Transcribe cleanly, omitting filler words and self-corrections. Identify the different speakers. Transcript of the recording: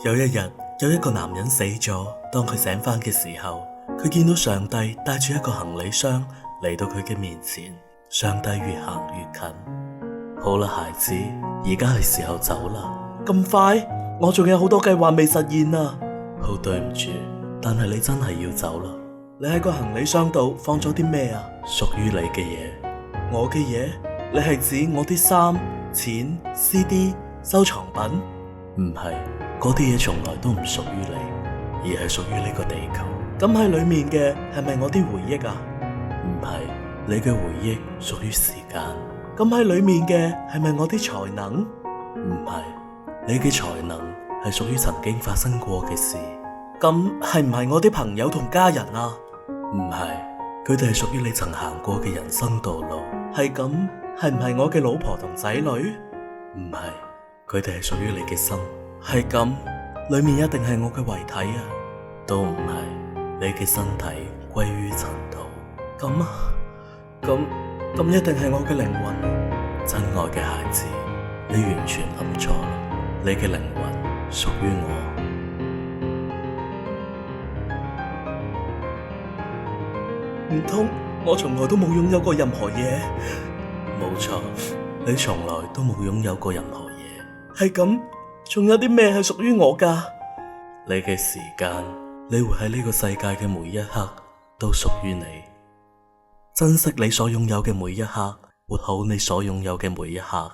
Speaker 1: 有一日，有一個男人死咗。當佢醒返嘅時候，佢見到上帝帶住一個行李箱嚟到佢嘅面前。上帝越行越近。好啦，孩子，而家係時候走啦。咁快？我仲有好多計劃未實現啊！好對唔住，但係你真係要走啦。你喺個行李箱度放咗啲咩啊？屬於你嘅嘢。我嘅嘢？你係指我啲衫、錢、CD、收藏品？唔係，嗰啲嘢從來都唔屬於你，而係屬於呢個地球。咁喺裏面嘅係咪我啲回憶啊？唔係，你嘅回憶屬於時間。咁喺裏面嘅係咪我啲才能？唔係，你嘅才能係屬於曾經發生過嘅事。咁係唔係我啲朋友同家人啊？唔係，佢哋係屬於你曾行過嘅人生道路。係咁，係唔係我嘅老婆同仔女？唔係，佢哋係屬於你嘅心。係咁，裏面一定係我嘅遺體啊？都唔係，你嘅身體歸於塵土。咁啊，咁一定係我嘅靈魂。親愛嘅孩子，你完全諗錯啦，你嘅靈魂屬於我。唔通我從來都冇擁有過任何嘢？冇錯，你從來都冇擁有過任何嘢。係咁，仲有啲咩係屬於我噶？你嘅時間，你活喺呢個世界嘅每一刻都屬於你。珍惜你所擁有嘅每一刻，活好你所擁有嘅每一刻。